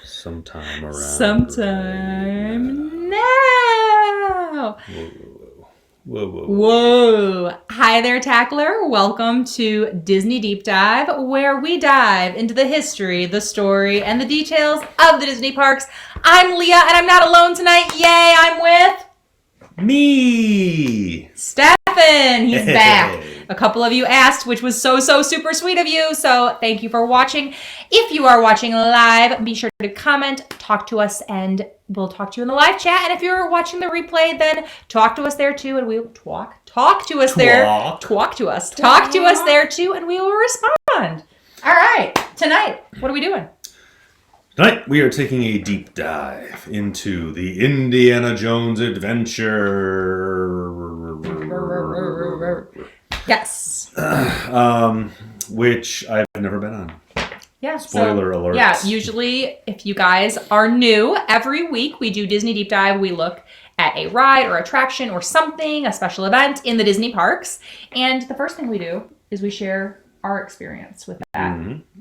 Sometime around. Sometime now. Whoa. Whoa. Hi there, Tackler. Welcome to Disney Deep Dive, where we dive into the history, the story, and the details of the Disney parks. I'm Leah, and I'm not alone tonight. Yay, I'm with... Me! Stefan. He's back. A couple of you asked, which was so super sweet of you, so thank you for watching. If you are watching live, be sure to comment, talk to us, and we'll talk to you in the live chat. And if you're watching the replay, then talk to us there too, and we will talk to us there too, and we will respond. All right, tonight, what are we doing? Tonight we are taking a deep dive into the Indiana Jones adventure. Yes. Which I've never been on. Yeah. Spoiler alert. Yeah, usually if you guys are new, every week we do Disney Deep Dive. We look at a ride or attraction or something, a special event in the Disney parks. And the first thing we do is we share our experience with that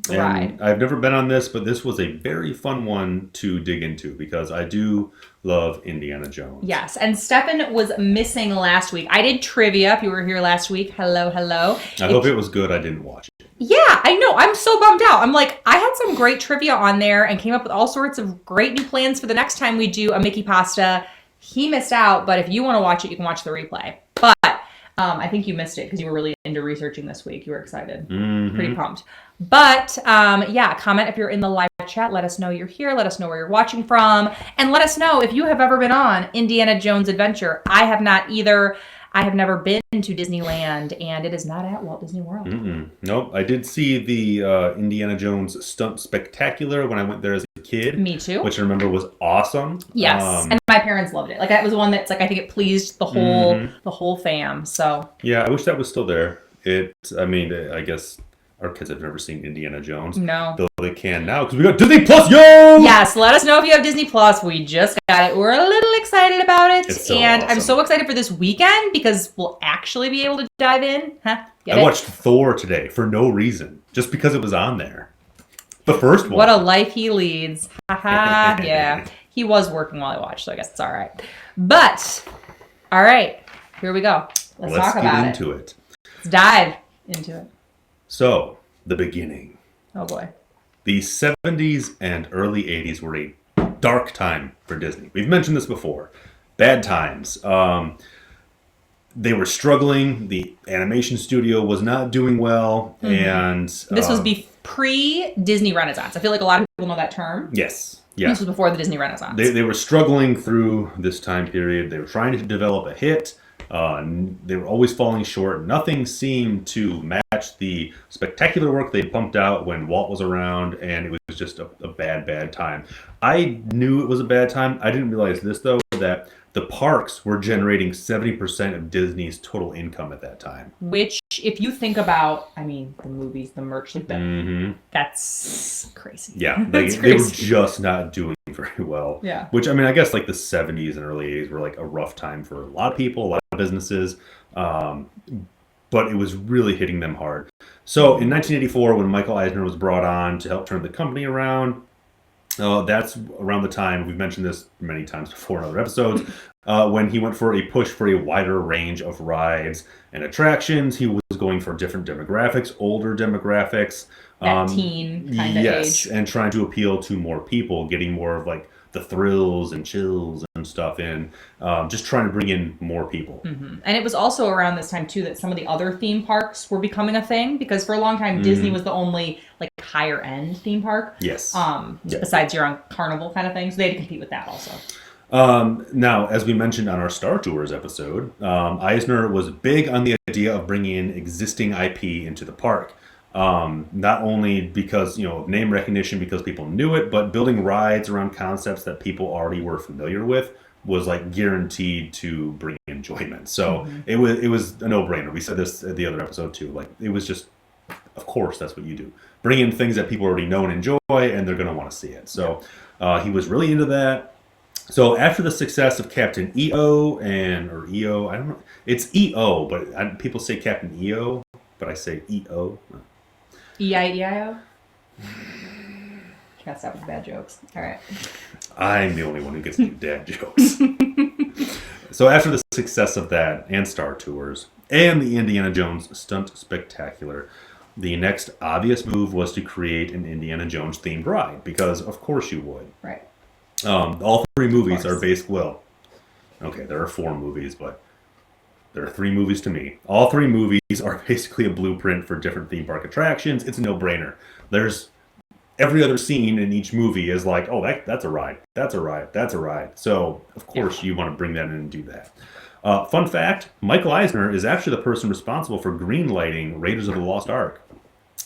ride. And I've never been on this, but this was a very fun one to dig into because I do love Indiana Jones. Yes, and Stefan was missing last week. I did trivia if you were here last week. Hello. I hope it was good. I didn't watch it. Yeah, I know. I'm so bummed out. I'm like, I had some great trivia on there and came up with all sorts of great new plans for the next time we do a Mickey Pasta. He missed out, but if you want to watch it, you can watch the replay. But I think you missed it because you were really into researching this week. You were excited. Pretty pumped. But yeah, comment if you're in the live chat. Let us know you're here. Let us know where you're watching from. And let us know if you have ever been on Indiana Jones Adventure. I have not either. I have never been to Disneyland, and it is not at Walt Disney World. Nope. I did see the Indiana Jones Stunt Spectacular when I went there as a kid. Me too. Which I remember was awesome. Yes, and my parents loved it. Like that was one that's like I think it pleased the whole fam. So yeah, I wish that was still there. I guess our kids have never seen Indiana Jones. No. Though they can now because we got Disney Plus, yo! Yes, let us know if you have Disney Plus. We just got it. We're a little excited about it. It's so and awesome. I'm so excited for this weekend because we'll actually be able to dive in. I watched Thor today for no reason. Just because it was on there. The first one. What a life he leads. Haha, yeah. He was working while I watched, so I guess it's all right. But, all right, here we go. Let's talk about get into it. Let's dive into it. So, the beginning. Oh, boy. The 70s and early 80s were a dark time for Disney. We've mentioned this before. Bad times. They were struggling. The animation studio was not doing well. And this was pre-Disney Renaissance. I feel like a lot of people know that term. Yes. Yeah. This was before the Disney Renaissance. They were struggling through this time period. They were trying to develop a hit. They were always falling short. Nothing seemed to match the spectacular work they pumped out when Walt was around, and it was just a bad time. I knew it was a bad time. I didn't realize this, though, that the parks were generating 70% of Disney's total income at that time. Which, if you think about, the movies, the merch, like that, that's crazy. Yeah, they were just not doing very well. Yeah. Which, I guess like the 70s and early 80s were like a rough time for a lot of people, a lot of businesses. But it was really hitting them hard. So in 1984, when Michael Eisner was brought on to help turn the company around, that's around the time, we've mentioned this many times before in other episodes, when he went for a push for a wider range of rides and attractions. He was going for different demographics, older demographics. That teen kind of age. And trying to appeal to more people, getting more of like the thrills and chills and stuff in, just trying to bring in more people. And it was also around this time too that some of the other theme parks were becoming a thing, because for a long time Disney was the only like higher end theme park. Yes. Besides your own Carnival kind of thing, so they had to compete with that also. Now, as we mentioned on our Star Tours episode, Eisner was big on the idea of bringing in existing IP into the park. Not only because, of name recognition, because people knew it, but building rides around concepts that people already were familiar with was like guaranteed to bring enjoyment. So it was a no-brainer. We said this at the other episode too. Like, it was just, of course, that's what you do. Bring in things that people already know and enjoy, and they're going to want to see it. So he was really into that. So after the success of Captain EO or EO, I don't know. It's EO, but people say Captain EO, but I say EO. E-I-E-I-O? Can't stop with bad jokes. All right. I'm the only one who gets to do dad jokes. So after the success of that and Star Tours and the Indiana Jones Stunt Spectacular, the next obvious move was to create an Indiana Jones themed ride, because of course you would. Right. All three movies are based, well, okay, there are 4 movies, but there are 3 movies to me. All 3 movies are basically a blueprint for different theme park attractions. It's a no-brainer. There's every other scene in each movie is like, oh, that's a ride, that's a ride, that's a ride. So, of course, you want to bring that in and do that. Fun fact, Michael Eisner is actually the person responsible for greenlighting Raiders of the Lost Ark.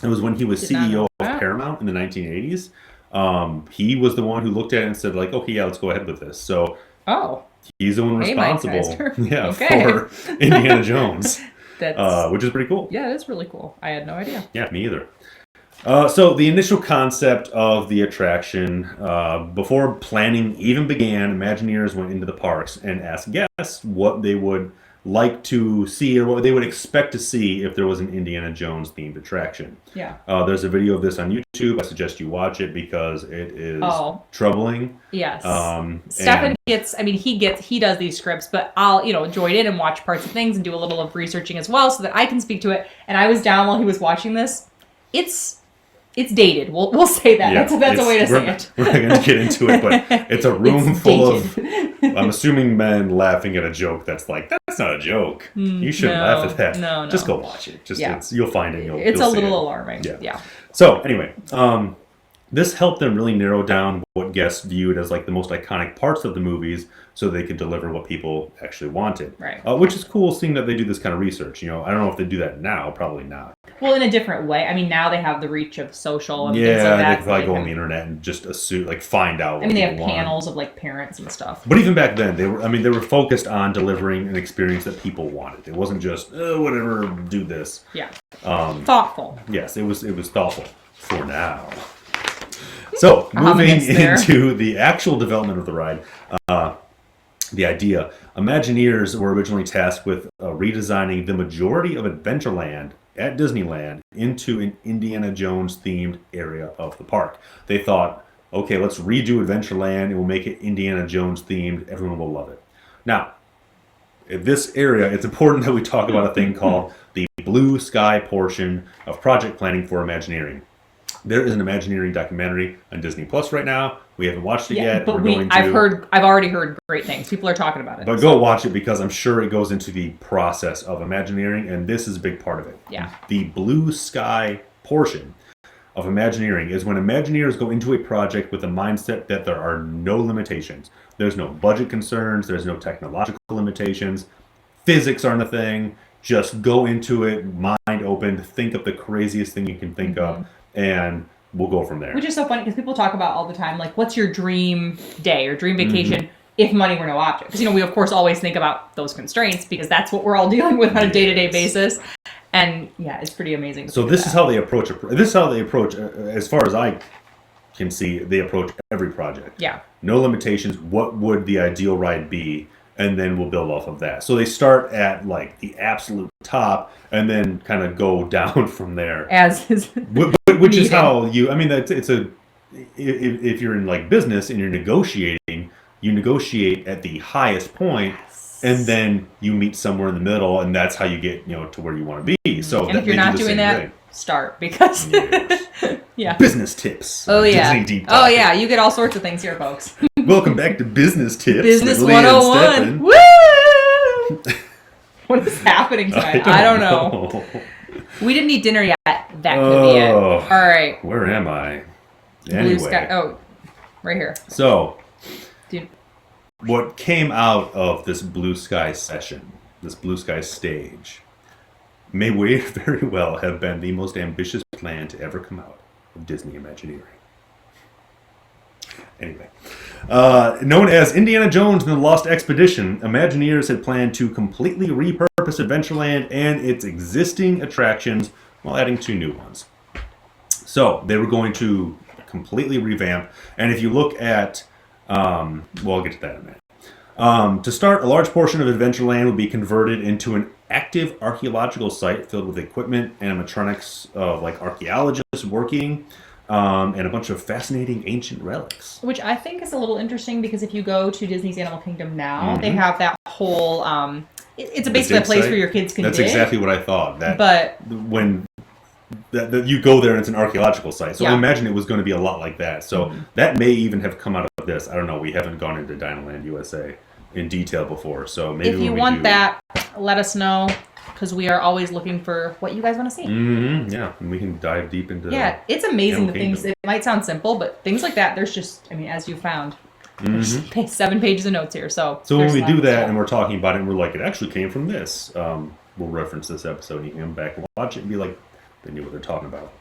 It was when he was CEO of Paramount in the 1980s. He was the one who looked at it and said, like, okay, yeah, let's go ahead with this. So he's the one responsible for Indiana Jones, which is pretty cool. Yeah, it is really cool. I had no idea. Yeah, me either. So the initial concept of the attraction, before planning even began, Imagineers went into the parks and asked guests what they would like to see or what they would expect to see if there was an Indiana Jones themed attraction. Yeah. There's a video of this on YouTube. I suggest you watch it because it is troubling. Yes. Stefan he does these scripts, but I'll, join in and watch parts of things and do a little of researching as well so that I can speak to it. And I was down while he was watching this. It's dated. We'll say that. Yeah, that's a way to say it. We're not going to get into it, but it's a room full of, I'm assuming, men laughing at a joke that's like, that's not a joke. You shouldn't laugh at that. No. Just go watch it. You'll find it. It's a little alarming. Yeah. So anyway, this helped them really narrow down what guests viewed as like the most iconic parts of the movies, so they could deliver what people actually wanted. Right. Which is cool, seeing that they do this kind of research. I don't know if they do that now. Probably not. Well, in a different way. I mean, now they have the reach of social and things like that. Yeah, they can probably go on the internet and just assume, find out. They have panels of parents and stuff. But even back then, they were focused on delivering an experience that people wanted. It wasn't just whatever, do this. Yeah. Thoughtful. Yes, it was thoughtful for now. So moving into the actual development of the ride. The idea. Imagineers were originally tasked with redesigning the majority of Adventureland at Disneyland into an Indiana Jones themed area of the park. They thought, okay, let's redo Adventureland and we'll make it Indiana Jones themed. Everyone will love it. Now, in this area, it's important that we talk about a thing called the blue sky portion of project planning for Imagineering. There is an Imagineering documentary on Disney Plus right now. We haven't watched it yet. But I've already heard great things. People are talking about it. But go watch it, because I'm sure it goes into the process of Imagineering, and this is a big part of it. Yeah. The blue sky portion of Imagineering is when Imagineers go into a project with the mindset that there are no limitations. There's no budget concerns. There's no technological limitations. Physics aren't a thing. Just go into it, mind open, think of the craziest thing you can think of, and we'll go from there. Which is so funny, because people talk about all the time, what's your dream day or dream vacation if money were no object? Because, we, of course, always think about those constraints, because that's what we're all dealing with on a day-to-day basis. And, yeah, it's pretty amazing. So this is how they approach it. This is how they approach, as far as I can see, they approach every project. Yeah. No limitations. What would the ideal ride be? And then we'll build off of that. So they start at the absolute top and then kind of go down from there. Which is how you. If you're in business and you're negotiating, you negotiate at the highest point, and then you meet somewhere in the middle, and that's how you get to where you want to be. So and if you're not doing that, start, because yeah. Business tips. Oh yeah. Disney deep dive. Oh yeah. You get all sorts of things here, folks. Welcome back to Business Tips. Business 101. Woo! What is happening tonight? I don't know. We didn't eat dinner yet. That could be it. All right. Where am I? Anyway. Blue sky. Oh, right here. So, dude, what came out of this blue sky session, this blue sky stage, may very well have been the most ambitious plan to ever come out of Disney Imagineering. Anyway, known as Indiana Jones and the Lost Expedition, Imagineers had planned to completely repurpose Adventureland and its existing attractions while adding 2 new ones. So they were going to completely revamp, and if you look at, I'll get to that in a minute. To start, a large portion of Adventureland will be converted into an active archaeological site filled with equipment, animatronics of archaeologists working. and a bunch of fascinating ancient relics. Which I think is a little interesting because if you go to Disney's Animal Kingdom now, they have that whole. It's basically a place where your kids can That's dig. exactly what I thought. But when that you go there and it's an archaeological site, so I imagine it was going to be a lot like that. So that may even have come out of this. I don't know. We haven't gone into Dinoland USA in detail before, so maybe if you want that, let us know. Because we are always looking for what you guys want to see. Yeah, and we can dive deep into. Yeah, it's amazing the things. It might sound simple, but things like that. There's just, I mean, as you found, there's 7 pages of notes here. So when we do that and we're talking about it, and we're like, it actually came from this. We'll reference this episode. And you can come back and watch it and be like, they knew what they're talking about.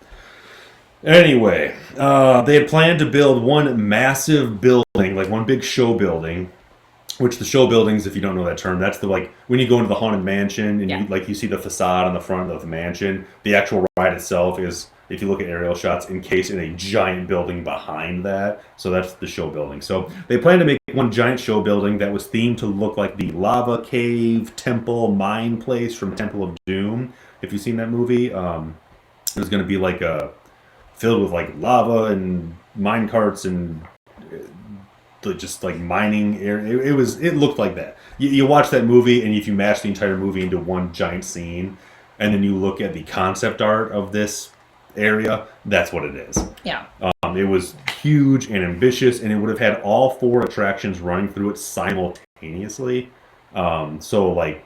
Anyway, they had planned to build one massive building, like one big show building. Which the show buildings, if you don't know that term, that's the like when you go into the Haunted Mansion and you see the facade on the front of the mansion. The actual ride itself is, if you look at aerial shots, encased in a giant building behind that. So that's the show building. So they planned to make one giant show building that was themed to look like the lava cave temple mine place from Temple of Doom. If you've seen that movie, it was going to be like filled with like lava and mine carts and just like mining area. It looked like that. You watch that movie, and if you match the entire movie into one giant scene, and then you look at the concept art of this area, that's what it is. Yeah. It was huge and ambitious, and it would have had all 4 attractions running through it simultaneously. So like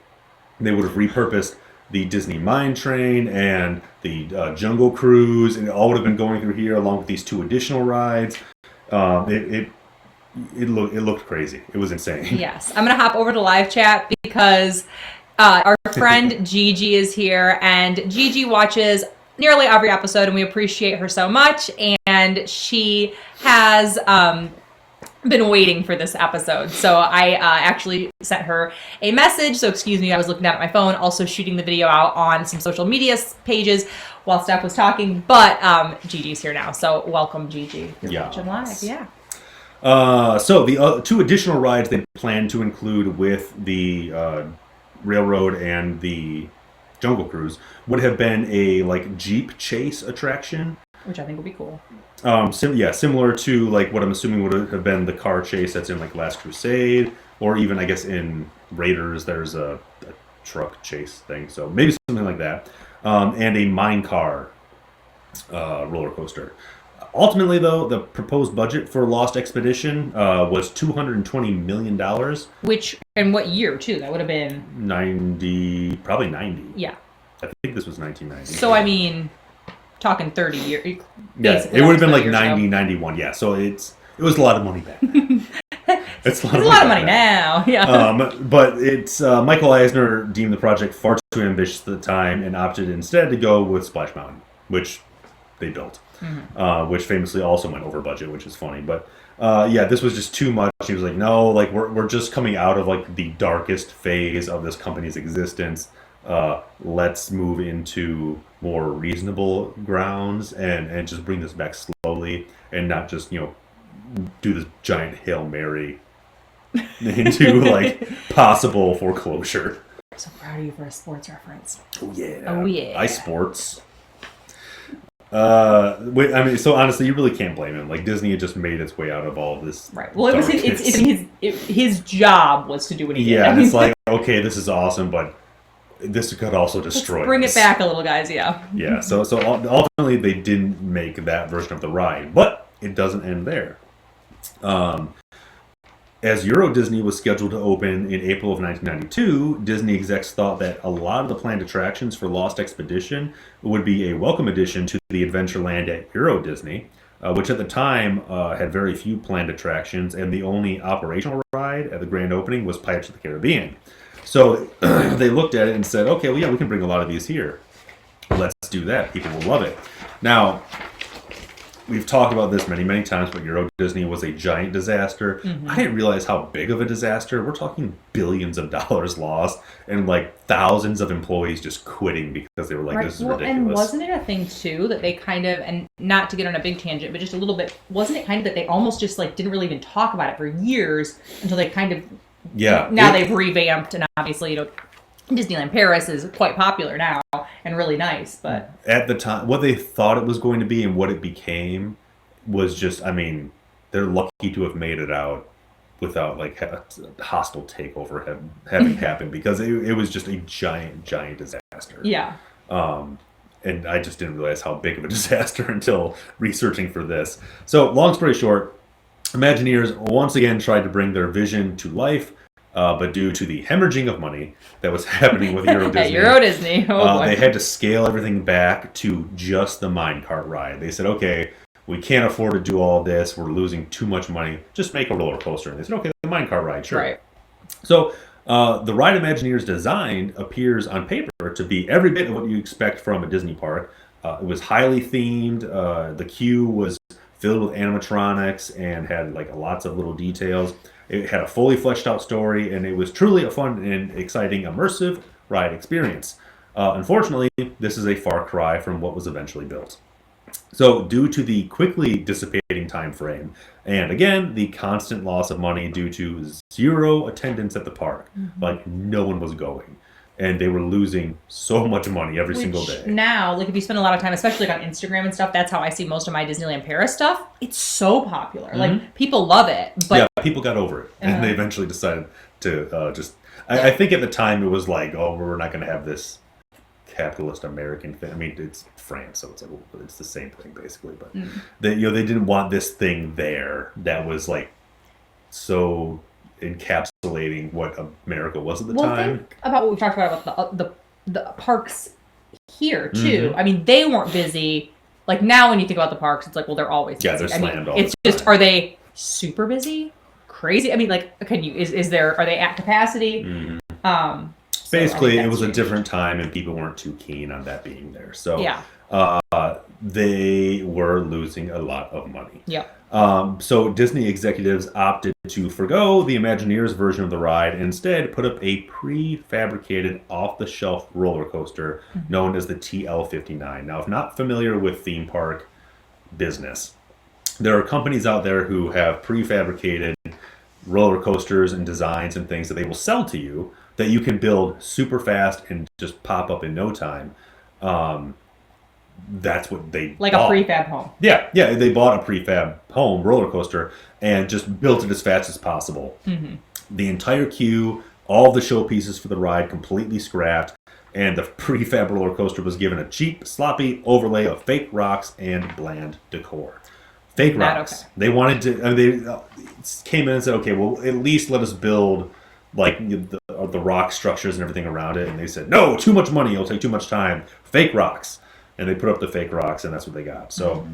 they would have repurposed the Disney Mine Train and the Jungle Cruise, and it all would have been going through here along with these 2 additional rides. It looked crazy. It was insane. Yes. I'm going to hop over to live chat because our friend Gigi is here, and Gigi watches nearly every episode, and we appreciate her so much. And she has been waiting for this episode. So I actually sent her a message. So excuse me, I was looking at my phone, also shooting the video out on some social media pages while Steph was talking. But Gigi's here now. So welcome, Gigi. You're watching live. Yeah. So the 2 additional rides they plan to include with the railroad and the Jungle Cruise would have been a like Jeep chase attraction, which I think would be cool. Similar to like what I'm assuming would have been the car chase that's in like Last Crusade, or even I guess in Raiders there's a truck chase thing. So maybe something like that, and a mine car roller coaster. Ultimately, though, the proposed budget for Lost Expedition was $220 million. Which, in what year, too? That would have been... probably 90. Yeah. I think this was 1990. So, I mean, talking 30 years. Yeah, it would have been like 90, 91. Yeah, so it was a lot of money back then. It's a lot of money now. Yeah. But it's Michael Eisner deemed the project far too ambitious at the time and opted instead to go with Splash Mountain, which they built. Which famously also went over budget, which is funny. But this was just too much. He was like, no, like we're just coming out of like the darkest phase of this company's existence. Let's move into more reasonable grounds and just bring this back slowly and not just, do this giant Hail Mary into like possible foreclosure. I'm so proud of you for a sports reference. Oh yeah. Oh yeah. I sports. So honestly, you really can't blame him. Like Disney had just made its way out of all of this. Right. Well, it was his job was to do what he did. Yeah, it's like, okay, this is awesome, but this could also destroy. Let's bring it back a little, guys. Yeah. Yeah. So ultimately, they didn't make that version of the ride, but it doesn't end there. As Euro Disney was scheduled to open in April of 1992, Disney execs thought that a lot of the planned attractions for Lost Expedition would be a welcome addition to the Adventureland at Euro Disney, which at the time had very few planned attractions, and the only operational ride at the grand opening was Pirates of the Caribbean. So they looked at it and said, okay, well, yeah, we can bring a lot of these here. Let's do that. People will love it. Now, we've talked about this many, many times, but Euro Disney was a giant disaster. Mm-hmm. I didn't realize how big of a disaster. We're talking billions of dollars lost and like thousands of employees just quitting because they were like, this is ridiculous. And wasn't it a thing, too, that they kind of, and not to get on a big tangent, but just a little bit, wasn't it kind of that they almost just like didn't really even talk about it for years until they kind of, now they've revamped and obviously, Disneyland Paris is quite popular now and really nice, but At the time, what they thought it was going to be and what it became was just, I mean, they're lucky to have made it out without like a hostile takeover having happened, because it was just a giant disaster. yeah. And I just didn't realize how big of a disaster until researching for this. So, long story short, Imagineers once again tried to bring their vision to life, but due to the hemorrhaging of money that was happening with Euro At Disney, Euro Disney, oh boy. they had to scale everything back to just the minecart ride. They said, okay, we can't afford to do all this. We're losing too much money. Just make a roller coaster. And they said, okay, the minecart ride, sure. Right. So the ride Imagineers designed appears on paper to be every bit of what you expect from a Disney park. It was highly themed. The queue was filled with animatronics and had like lots of little details. It had a fully fleshed out story, and it was truly a fun and exciting, immersive ride experience. Unfortunately, this is a far cry from what was eventually built. So, due to the quickly dissipating time frame, and again, the constant loss of money due to zero attendance at the park, like no one was going, and they were losing so much money every single day. Now, like if you spend a lot of time, especially like on Instagram and stuff, that's how I see most of my Disneyland Paris stuff. It's so popular. Like people love it, but yeah, people got over it, and they eventually decided to just. I think at the time it was like, oh, we're not going to have this capitalist American thing. I mean, it's France, so it's like, it's the same thing basically. But they didn't want this thing there that was like so encapsulating what America was at the time. Think about what we talked about the parks here too. I mean, they weren't busy. Like now, when you think about the parks, it's like, well, they're always busy. They're slammed all it's the just, time. are they super busy? Crazy? I mean, like, are they at capacity? Basically, it was a different time, and people weren't too keen on that being there. So yeah. They were losing a lot of money. Yeah. So Disney executives opted to forgo the Imagineers version of the ride and instead put up a prefabricated off-the-shelf roller coaster known as the TL-59. Now, if not familiar with theme park business, there are companies out there who have prefabricated roller coasters and designs and things that they will sell to you that you can build super fast and just pop up in no time. That's what they bought. A prefab home. Yeah, they bought a prefab home roller coaster and just built it as fast as possible. The entire queue, all the showpieces for the ride completely scrapped, and the prefab roller coaster was given a cheap, sloppy overlay of fake rocks and bland decor. Fake rocks. Okay. They wanted to. They came in and said, "Okay, well, at least let us build like the rock structures and everything around it." And they said, "No, too much money. It'll take too much time. Fake rocks." And they put up the fake rocks, and that's what they got. So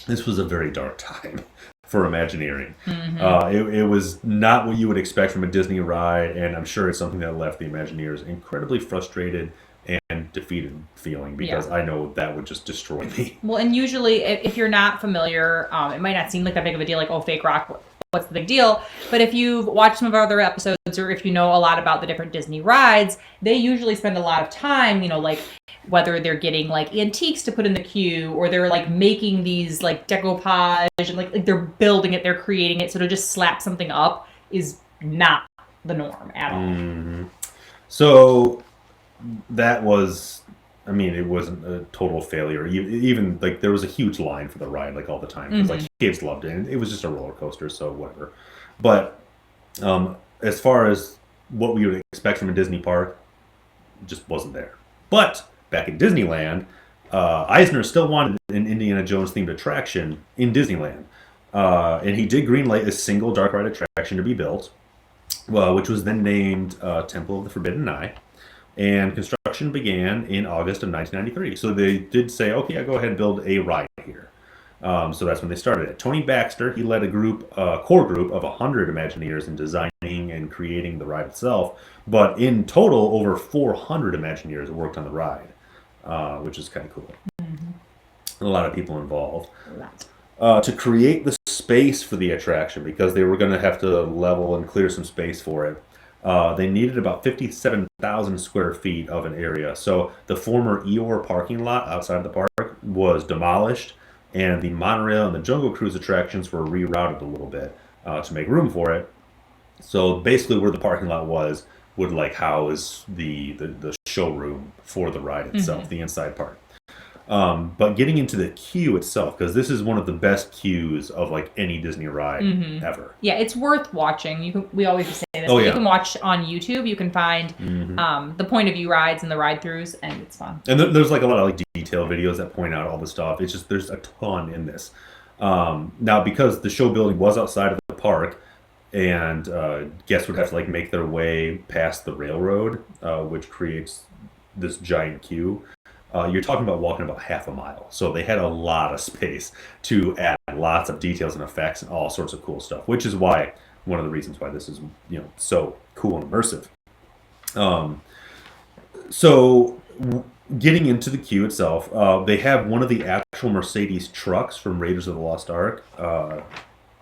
this was a very dark time for Imagineering. It was not what you would expect from a Disney ride, and I'm sure it's something that left the Imagineers incredibly frustrated and defeated feeling, because I know that would just destroy me. Well, and usually if you're not familiar, it might not seem like that big of a deal, like, oh, fake rock, what's the big deal? But if you've watched some of our other episodes, or if you know a lot about the different Disney rides, they usually spend a lot of time, like whether they're getting like antiques to put in the queue, or they're like making these like decoupage, and like they're building it, they're creating it. So to just slap something up is not the norm at all. So that was, I mean, it wasn't a total failure. Even like there was a huge line for the ride like all the time, because like kids loved it, and it was just a roller coaster, so whatever. But as far as what we would expect from a Disney park, it just wasn't there. But back in Disneyland, Eisner still wanted an Indiana Jones themed attraction in Disneyland, and he did greenlight a single dark ride attraction to be built, which was then named Temple of the Forbidden Eye. And construction began in August of 1993. So they did say, okay, I'll go ahead and build a ride here. So that's when they started it. Tony Baxter, he led a core group of 100 Imagineers in designing and creating the ride itself. But in total, over 400 Imagineers worked on the ride, which is kind of cool. A lot of people involved. To create the space for the attraction, because they were going to have to level and clear some space for it, they needed about 57,000 square feet of an area. So the former Eeyore parking lot outside of the park was demolished, and the monorail and the Jungle Cruise attractions were rerouted a little bit to make room for it. So basically where the parking lot was would like house the showroom for the ride itself, the inside part. But getting into the queue itself, because this is one of the best queues of like any Disney ride ever. Yeah, it's worth watching. We always say this. Oh, but yeah. You can watch on YouTube. You can find the point of view rides and the ride throughs, and it's fun. And there's like a lot of like detail videos that point out all the stuff. It's just there's a ton in this. Now because the show building was outside of the park, and guests would have to like make their way past the railroad, which creates this giant queue. You're talking about walking about half a mile. So they had a lot of space to add lots of details and effects and all sorts of cool stuff, which is why one of the reasons why this is, so cool and immersive. Getting into the queue itself, they have one of the actual Mercedes trucks from Raiders of the Lost Ark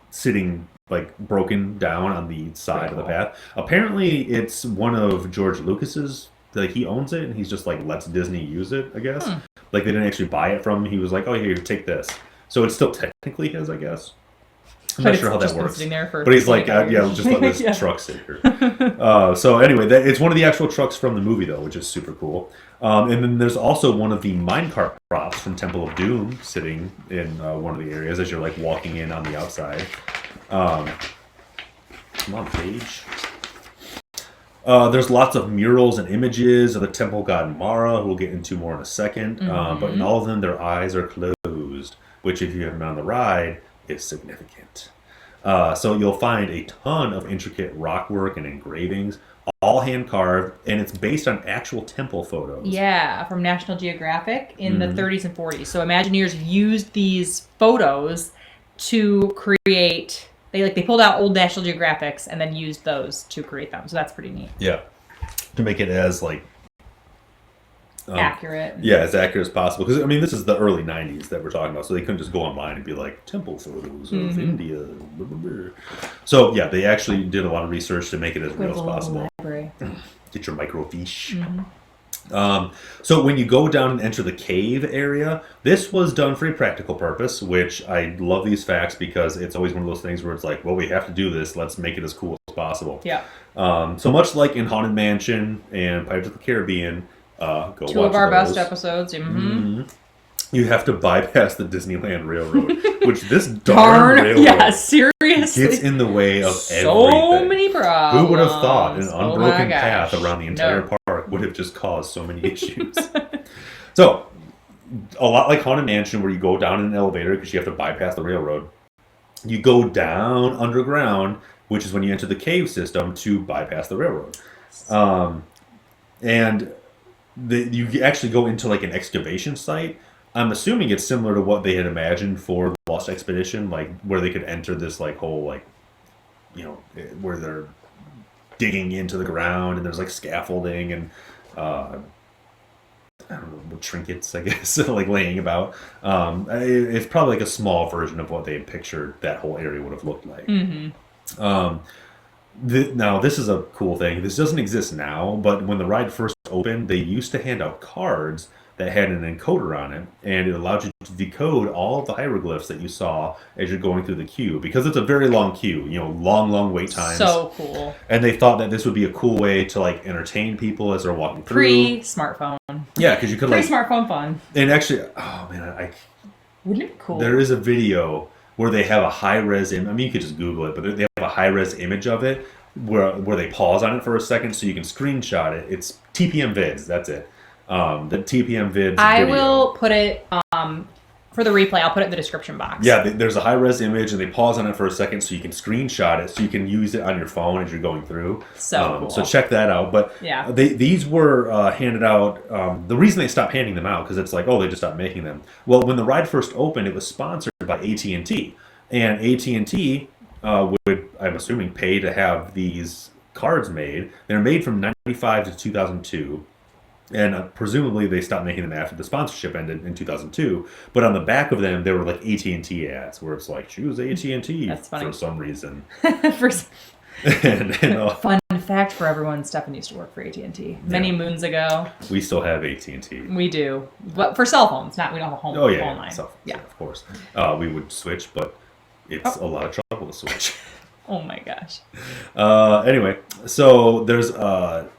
sitting like broken down on the side of the path. Apparently it's one of George Lucas's. Like he owns it, and he's just like lets Disney use it, I guess. Like they didn't actually buy it from him. He was like, "Oh, here, take this." So it's still technically his, I guess. I'm not sure how that works. But he's like, "Yeah, just let this truck sit here." So anyway, it's one of the actual trucks from the movie, though, which is super cool. And then there's also one of the minecart props from Temple of Doom sitting in one of the areas as you're like walking in on the outside. Come on, Paige. There's lots of murals and images of the temple god Mara, who we'll get into more in a second. But in all of them, their eyes are closed, which, if you haven't been on the ride, is significant. So you'll find a ton of intricate rock work and engravings, all hand carved, and it's based on actual temple photos. Yeah, from National Geographic in the 30s and 40s. So Imagineers used these photos to create. They pulled out old National Geographics and then used those to create them. So that's pretty neat. Yeah, to make it as like accurate. Yeah, as accurate as possible. Because I mean, this is the early '90s that we're talking about, so they couldn't just go online and be like temple photos of India. Blah, blah, blah. So yeah, they actually did a lot of research to make it as real as possible. Library. Get your microfiche. So when you go down and enter the cave area, this was done for a practical purpose, which I love these facts because it's always one of those things where it's like, well, we have to do this. Let's make it as cool as possible. Yeah. So much like in Haunted Mansion and Pirates of the Caribbean, go watch Two of our those. best episodes. You have to bypass the Disneyland Railroad, which this darn railroad seriously gets in the way of so everything. Many problems. Who would have thought an unbroken gosh. path around the entire park would have just caused so many issues? So, a lot like Haunted Mansion, where you go down in an elevator because you have to bypass the railroad. You go down underground, which is when you enter the cave system to bypass the railroad. And you actually go into like an excavation site. I'm assuming it's similar to what they had imagined for the Lost Expedition, like where they could enter this like whole like, where they're digging into the ground and there's like scaffolding and I don't know, trinkets, I guess, like laying about. It's probably like a small version of what they had pictured that whole area would have looked like. Now, this is a cool thing. This doesn't exist now, but when the ride first opened, they used to hand out cards that had an encoder on it, and it allowed you to decode all of the hieroglyphs that you saw as you're going through the queue, because it's a very long queue, long wait times. So cool. And they thought that this would be a cool way to like entertain people as they're walking through. Pre-smartphone. Yeah, because you could like pre-smartphone fun. And actually, oh man, wouldn't it be cool? There is a video where they have a high-res I mean, you could just Google it, but they have a high-res image of it where they pause on it for a second so you can screenshot it. It's TPM Vids, that's it. The TPM Vids I video. will put it, for the replay, I'll put it in the description box. Yeah, there's a high-res image, and they pause on it for a second so you can screenshot it, so you can use it on your phone as you're going through. So cool. So check that out. But yeah. These were handed out. The reason they stopped handing them out, because it's like, they just stopped making them. Well, when the ride first opened, it was sponsored by AT&T. And AT&T would, I'm assuming, pay to have these cards made. They're made from 1995 to 2002. And presumably they stopped making them after the sponsorship ended in 2002. But on the back of them, there were like AT&T ads where it's like, choose AT&T. That's funny. For some reason. Fun fact for everyone, Stefan used to work for AT&T many moons ago. We still have AT&T. We do. But for cell phones, we don't have a home phone line. Yeah, of course. We would switch, but it's a lot of trouble to switch. Oh my gosh. Anyway, so there's what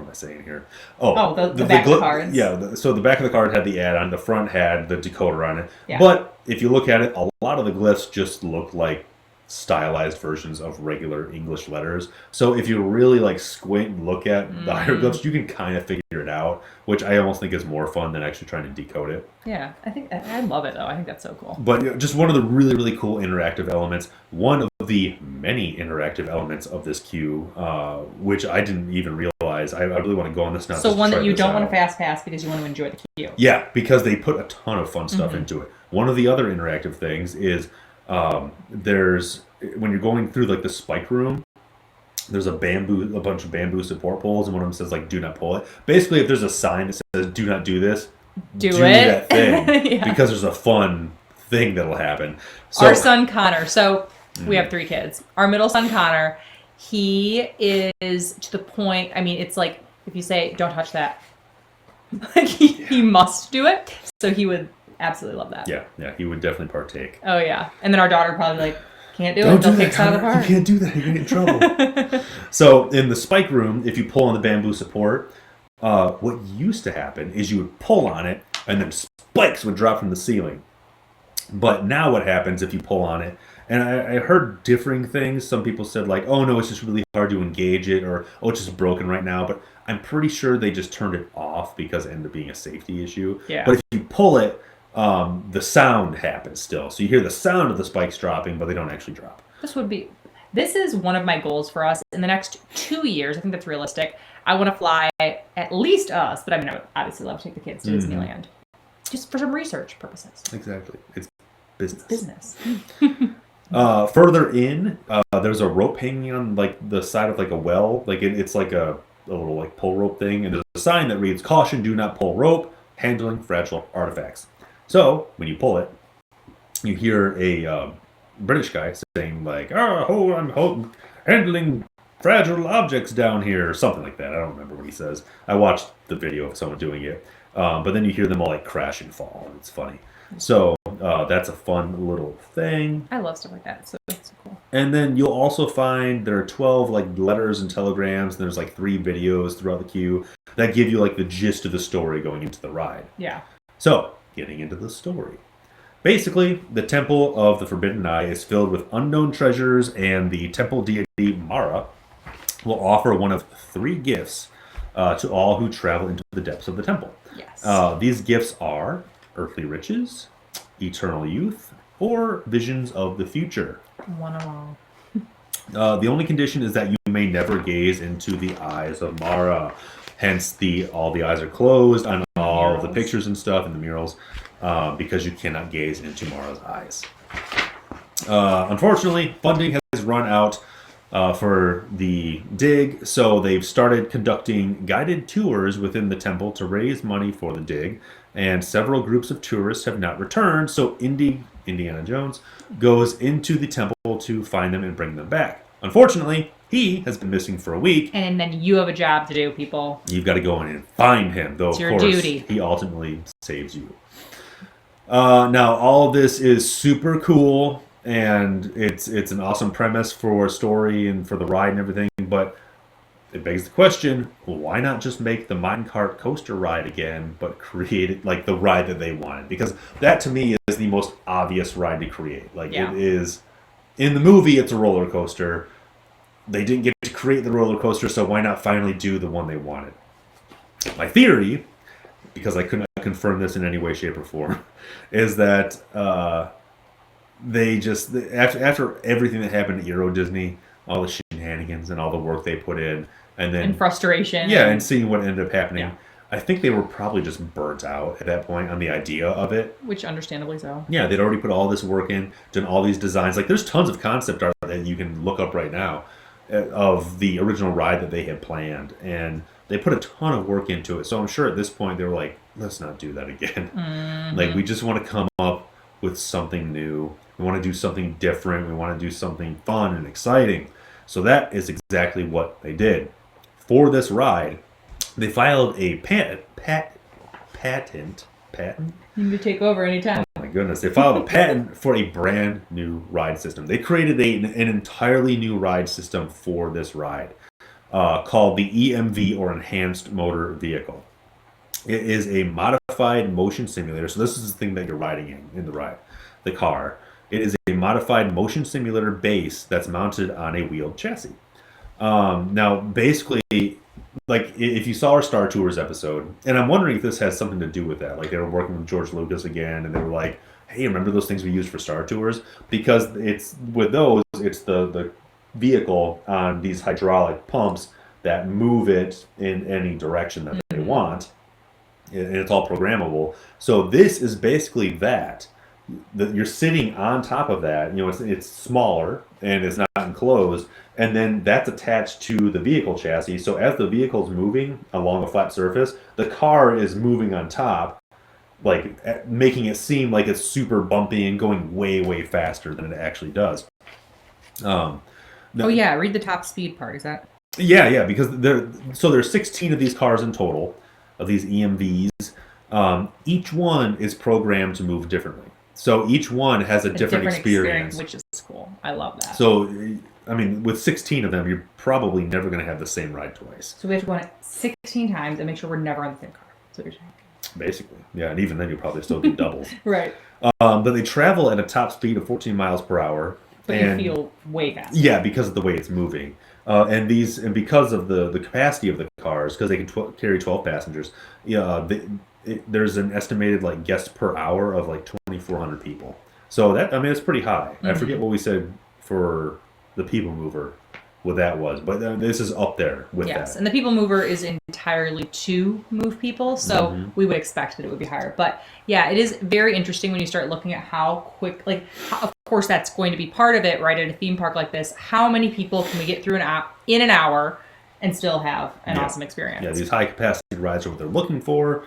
am I saying here? Oh, the back of the cards. Yeah, so the back of the card had the ad on, the front had the decoder on it. Yeah. But if you look at it, a lot of the glyphs just look like stylized versions of regular English letters. So if you really like squint and look at the hieroglyphs, you can kind of figure it out, which I almost think is more fun than actually trying to decode it. Yeah, I love it though. I think that's so cool. But just one of the really, really cool interactive elements, one of the many interactive elements of this queue, which I didn't even realize. I really want to go on this now. So one that you don't want to fast pass because you want to enjoy the queue. Yeah, because they put a ton of fun stuff into it. One of the other interactive things is there's, when you're going through like the spike room, there's a bunch of bamboo support poles, and one of them says like "Do not pull it." Basically, if there's a sign that says "Do not do this," do that thing yeah. because there's a fun thing that'll happen. So, our son Connor. So we have 3 kids. Our middle son Connor, he is to the point. I mean, it's like if you say "Don't touch that," like he must do it. So he would absolutely love that. Yeah, he would definitely partake. Oh yeah, and then our daughter would probably like, can't do it. They'll kick us out of the park. You can't do that. You're gonna get in trouble. So in the spike room, if you pull on the bamboo support, what used to happen is you would pull on it, and then spikes would drop from the ceiling. But now what happens if you pull on it? And I heard differing things. Some people said like, "Oh no, it's just really hard to engage it," or "Oh, it's just broken right now." But I'm pretty sure they just turned it off because it ended up being a safety issue. Yeah. But if you pull it, the sound happens still. So you hear the sound of the spikes dropping, but they don't actually drop. This is one of my goals for us in the next 2 years. I think that's realistic. I want to fly at least us, but I mean, I would obviously love to take the kids to Disneyland. Just for some research purposes. Exactly. It's business. Business. Further in, there's a rope hanging on like the side of like a well. Like it's like a little like pull rope thing, and there's a sign that reads, "Caution, do not pull rope, handling fragile artifacts." So when you pull it, you hear a British guy saying like, "Oh, I'm handling fragile objects down here," or something like that. I don't remember what he says. I watched the video of someone doing it, but then you hear them all like crash and fall, and it's funny. So that's a fun little thing. I love stuff like that. So that's so cool. And then you'll also find there are 12 like letters and telegrams, and there's like 3 videos throughout the queue that give you like the gist of the story going into the ride. Yeah. So, getting into the story. Basically, the Temple of the Forbidden Eye is filled with unknown treasures, and the temple deity Mara will offer one of 3 gifts to all who travel into the depths of the temple. Yes. These gifts are earthly riches, eternal youth, or visions of the future. One of all. The only condition is that you may never gaze into the eyes of Mara. Hence, all the eyes are closed on all of the pictures and stuff and the murals, because you cannot gaze into Mara's eyes. Unfortunately, funding has run out for the dig, so they've started conducting guided tours within the temple to raise money for the dig, and several groups of tourists have not returned, so Indiana Jones goes into the temple to find them and bring them back. Unfortunately, he has been missing for a week. And then you have a job to do, people. You've got to go in and find him, though, it's of your course, duty. He ultimately saves you. Now, all of this is super cool, and it's an awesome premise for a story and for the ride and everything, but it begs the question, why not just make the minecart coaster ride again, but create it like the ride that they wanted? Because that, to me, is the most obvious ride to create. Like, yeah. It is... In the movie, it's a roller coaster. They didn't get to create the roller coaster, so why not finally do the one they wanted? My theory, because I could not confirm this in any way, shape, or form, is that they just, after everything that happened at Euro Disney, all the shenanigans and all the work they put in, and then... And frustration. Yeah, and seeing what ended up happening. Yeah. I think they were probably just burnt out at that point on the idea of it. Which understandably so. Yeah, they'd already put all this work in, done all these designs. Like, there's tons of concept art that you can look up right now of the original ride that they had planned. And they put a ton of work into it. So I'm sure at this point they were like, let's not do that again. Mm-hmm. Like, we just want to come up with something new. We want to do something different. We want to do something fun and exciting. So that is exactly what they did. For this ride, they filed a patent patent. You need to take over anytime. Oh my goodness. They filed a patent for a brand new ride system. They created an entirely new ride system for this ride called the EMV, or Enhanced Motor Vehicle. It is a modified motion simulator. So this is the thing that you're riding in the ride, the car. It is a modified motion simulator base that's mounted on a wheeled chassis. Now, basically, like if you saw our Star Tours episode, and I'm wondering if this has something to do with that. Like they were working with George Lucas again, and they were like, "Hey, remember those things we used for Star Tours?" Because it's with those, it's the vehicle on these hydraulic pumps that move it in any direction that they want, and it's all programmable. So this is basically that. You're sitting on top of that. You know, it's smaller and it's not enclosed, and then that's attached to the vehicle chassis. So as the vehicle's moving along a flat surface, the car is moving on top, like making it seem like it's super bumpy and going way faster than it actually does. Oh yeah, read the top speed part. Is that? Yeah, because there's 16 of these cars in total, of these EMVs. Each one is programmed to move differently. So each one has a different experience, which is cool. I love that. So, I mean, with 16 of them, you're probably never going to have the same ride twice. So we have to go on it 16 times and make sure we're never on the same car. That's what you're saying. Basically, yeah, and even then you'll probably still do doubles. Right. But they travel at a top speed of 14 miles per hour. But you feel way faster. Yeah, because of the way it's moving. And because of the capacity of the cars, because they can carry 12 passengers, there's an estimated like guests per hour of like 2,400 people. So that, I mean, it's pretty high. Mm-hmm. I forget what we said for the People Mover, what that was, but this is up there with that. Yes, and the People Mover is entirely to move people, so we would expect that it would be higher. But yeah, it is very interesting when you start looking at how quick, of course that's going to be part of it, right, at a theme park like this. How many people can we get through in an hour and still have an awesome experience? Yeah, these high capacity rides are what they're looking for.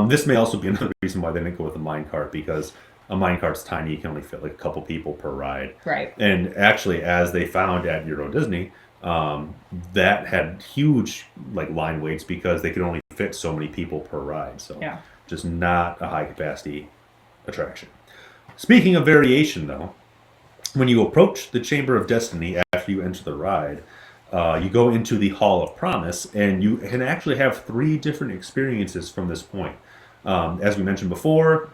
This may also be another reason why they didn't go with a minecart, because a minecart's tiny. You can only fit like a couple people per ride. Right. And actually, as they found at Euro Disney, that had huge like line waits because they could only fit so many people per ride. So just not a high capacity attraction. Speaking of variation, though, when you approach the Chamber of Destiny after you enter the ride, you go into the Hall of Promise, and you can actually have 3 different experiences from this point. As we mentioned before,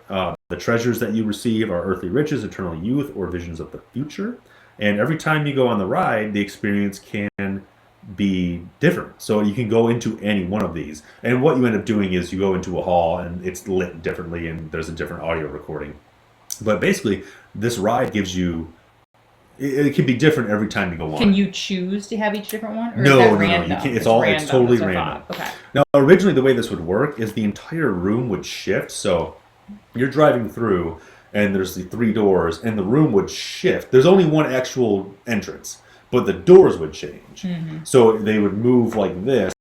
the treasures that you receive are earthly riches, eternal youth, or visions of the future. And every time you go on the ride, the experience can be different. So you can go into any one of these. And what you end up doing is you go into a hall, and it's lit differently, and there's a different audio recording. But basically, this ride gives you... It can be different every time you go on. Can you choose to have each different one? Or No, is that no, random? you can't. It's totally random. Okay. Now, originally the way this would work is the entire room would shift. So you're driving through, and there's the 3 doors, and the room would shift. There's only one actual entrance, but the doors would change. So they would move like this,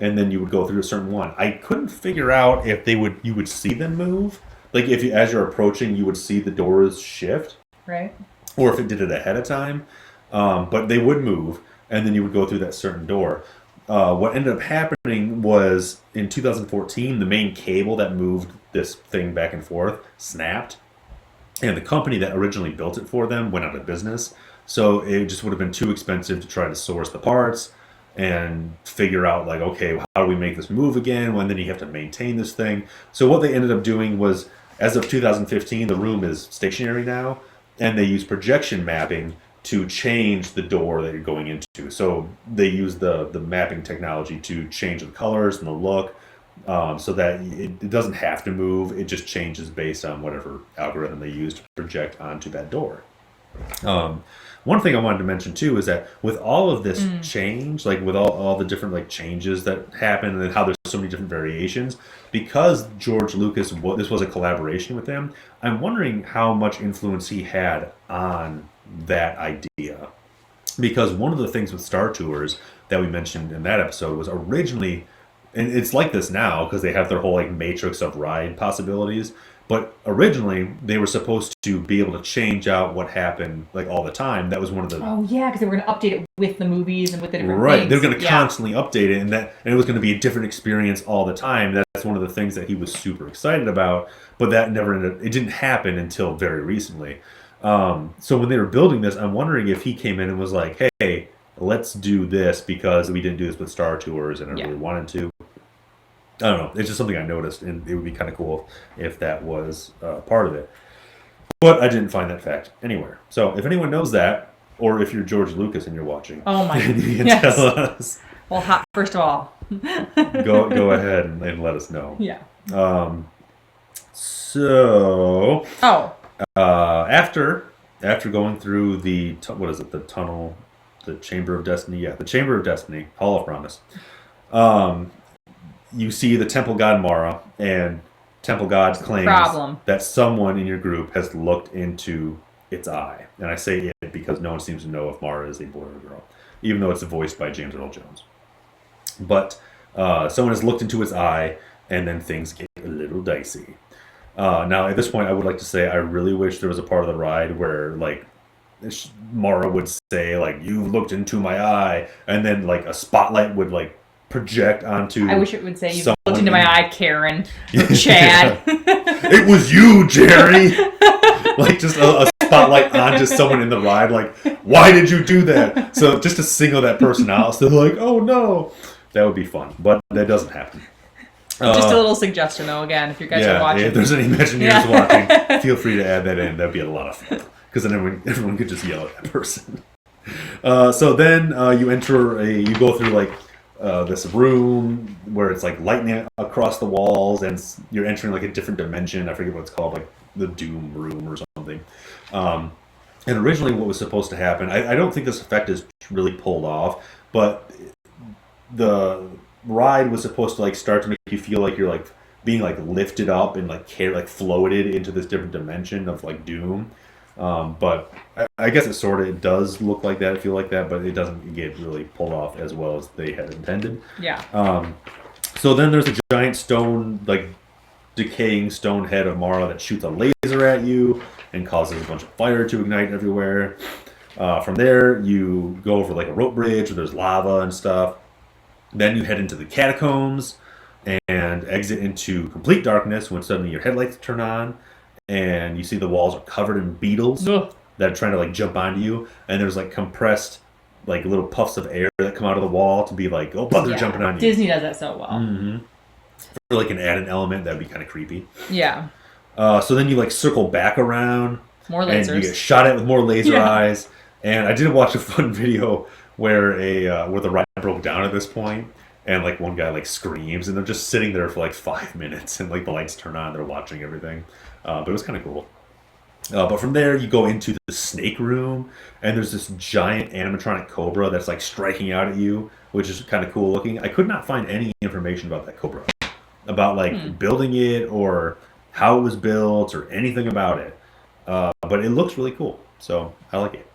and then you would go through a certain one. I couldn't figure out if you would see them move. Like as you're approaching, you would see the doors shift. Right. Or if it did it ahead of time, but they would move, and then you would go through that certain door. What ended up happening was in 2014, the main cable that moved this thing back and forth snapped, and the company that originally built it for them went out of business. So it just would have been too expensive to try to source the parts and figure out, like, okay, how do we make this move again? When then you have to maintain this thing. So what they ended up doing was, as of 2015, the room is stationary now. And they use projection mapping to change the door that you're going into. So they use the mapping technology to change the colors and the look, so that it doesn't have to move. It just changes based on whatever algorithm they use to project onto that door. One thing I wanted to mention too is that with all of this change, like with all the different like changes that happen, and how there's so many different variations, because George Lucas, this was a collaboration with him, I'm wondering how much influence he had on that idea. Because one of the things with Star Tours that we mentioned in that episode was originally, and it's like this now because they have their whole like matrix of ride possibilities, But originally, they were supposed to be able to change out what happened like all the time. That was one of the Oh yeah, because they were going to update it with the movies and with the different right. things. They were going to constantly update it, and it was going to be a different experience all the time. That's one of the things that he was super excited about. But that never ended. It didn't happen until very recently. So when they were building this, I'm wondering if he came in and was like, "Hey, let's do this because we didn't do this with Star Tours, and I really wanted to." I don't know. It's just something I noticed, and it would be kind of cool if that was part of it. But I didn't find that fact anywhere. So if anyone knows that, or if you're George Lucas and you're watching, oh my God, you can tell us. Well, first of all, go ahead and let us know. Yeah. So. Oh. After going through the tunnel, the Chamber of Destiny, the Chamber of Destiny, Hall of Promise, you see the Temple God Mara, and Temple God claims that someone in your group has looked into its eye, and I say it because no one seems to know if Mara is a boy or a girl, even though it's voiced by James Earl Jones. But someone has looked into its eye, and then things get a little dicey. Now, at this point, I would like to say I really wish there was a part of the ride where, like, Mara would say, like, "You looked into my eye," and then, like, a spotlight would, like, project onto. I wish it would say, "You looked into my eye, Karen," or Chad. It was you, Jerry. Like, just a spotlight onto someone in the ride. Like, why did you do that? So just to single that person out, so they're like, "Oh no," that would be fun, but that doesn't happen. Just a little suggestion, though, again, if you guys are watching. If there's any Imagineers watching, feel free to add that in. That'd be a lot of fun. Because then everyone could just yell at that person. So then you go through, like, this room where it's, like, lightning across the walls, and you're entering, like, a different dimension. I forget what it's called, like, the Doom Room or something. And originally what was supposed to happen, I don't think this effect is really pulled off, but the ride was supposed to, like, start to make you feel like you're, like, being, like, lifted up and, like, floated into this different dimension of, like, doom. But I guess it does look like that, feel like that, but it doesn't get really pulled off as well as they had intended. Yeah. So then there's a giant stone, like, decaying stone head of Mara that shoots a laser at you and causes a bunch of fire to ignite everywhere. From there, you go over, like, a rope bridge where there's lava and stuff. Then you head into the catacombs and exit into complete darkness when suddenly your headlights turn on and you see the walls are covered in beetles that are trying to, like, jump onto you. And there's, like, compressed, like, little puffs of air that come out of the wall to be like, "Oh, but they're jumping on you." Disney does that so well. Mm-hmm. For, like, an added element, that'd be kind of creepy. Yeah. So then you, like, circle back around. More lasers. And you get shot at with more laser eyes. And I did watch a fun video where the ride broke down at this point, and, like, one guy, like, screams, and they're just sitting there for, like, 5 minutes, and, like, the lights turn on, they're watching everything. But it was kind of cool. But from there, you go into the snake room, and there's this giant animatronic cobra that's, like, striking out at you, which is kind of cool looking. I could not find any information about that cobra, about, like, building it or how it was built or anything about it. But it looks really cool, so I like it.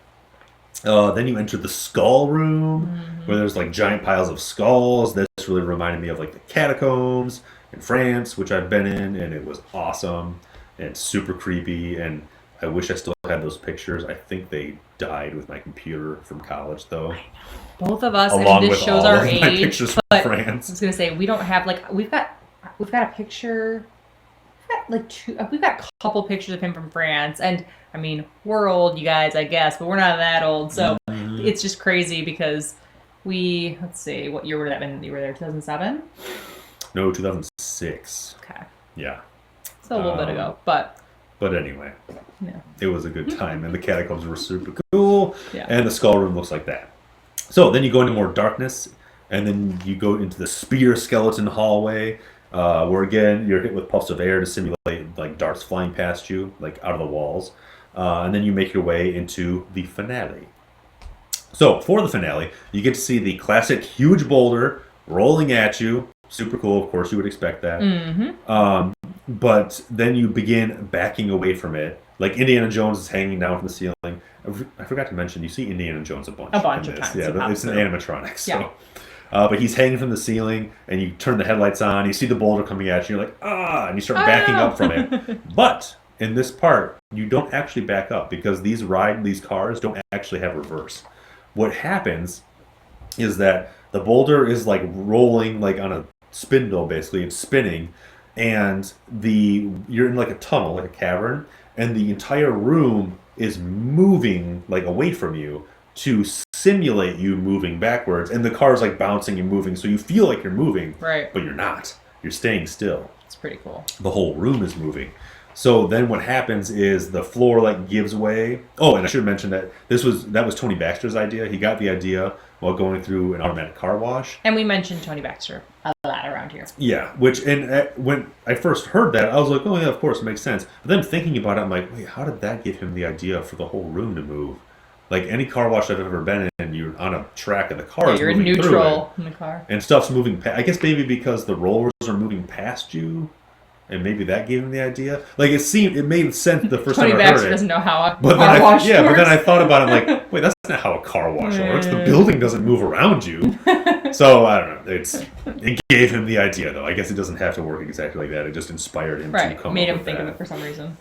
Then you enter the skull room, where there's, like, giant piles of skulls. This really reminded me of, like, the catacombs in France, which I've been in, and it was awesome and super creepy. And I wish I still had those pictures. I think they died with my computer from college, though. Both of us, along and this with shows all our of age. my pictures from but France. I was gonna say we don't have, like, we've got a picture. We've got a couple pictures of him from France, and I mean, we're old, you guys, I guess, but we're not that old, so it's just crazy because let's see, what year would that have been? You were there, 2007? No, 2006. Okay. Yeah. So a little bit ago, but anyway, yeah. It was a good time, and the catacombs were super cool, Yeah. and the skull room looks like that. So then you go into more darkness, and then you go into the spear skeleton hallway, where again you're hit with puffs of air to simulate, like, darts flying past you, like, out of the walls, and then you make your way into the finale. So for the finale, you get to see the classic huge boulder rolling at you. Super cool, of course you would expect that. Mm-hmm. But then you begin backing away from it. Like, Indiana Jones is hanging down from the ceiling. I forgot to mention, you see Indiana Jones a bunch of in this. times. Yeah, it's an animatronic. So. But he's hanging from the ceiling, and you turn the headlights on, you see the boulder coming at you, you're like, ah, and you start backing up from it. But in this part, you don't actually back up because these cars don't actually have reverse. What happens is that the boulder is like rolling like on a spindle, basically. It's spinning, and you're in like a tunnel, like a cavern, and the entire room is moving like away from you to simulate you moving backwards, and the car's like bouncing and moving, so you feel like you're moving, right? But you're not. You're staying still. It's pretty cool. The whole room is moving. So then what happens is the floor like gives way. Oh, and I should mention that that was Tony Baxter's idea. He got the idea while going through an automatic car wash. And we mentioned Tony Baxter a lot around here. Yeah, when I first heard that, I was like, oh yeah, of course, it makes sense. But then thinking about it, I'm like, wait, how did that give him the idea for the whole room to move? Like any car wash I've ever been in, you're on a track and the car is moving you're in through neutral it, in the car. and stuff's moving. I guess maybe because the rollers are moving past you. And maybe that gave him the idea. Like it made sense the first Tony time I heard Baxter it. doesn't know how a But car wash yeah, works. but then I thought about it. I'm like, wait, that's not how a car wash works. The building doesn't move around you. So I don't know. It gave him the idea, though. I guess it doesn't have to work exactly like that. It just inspired him to come made up him with think that. of it for some reason.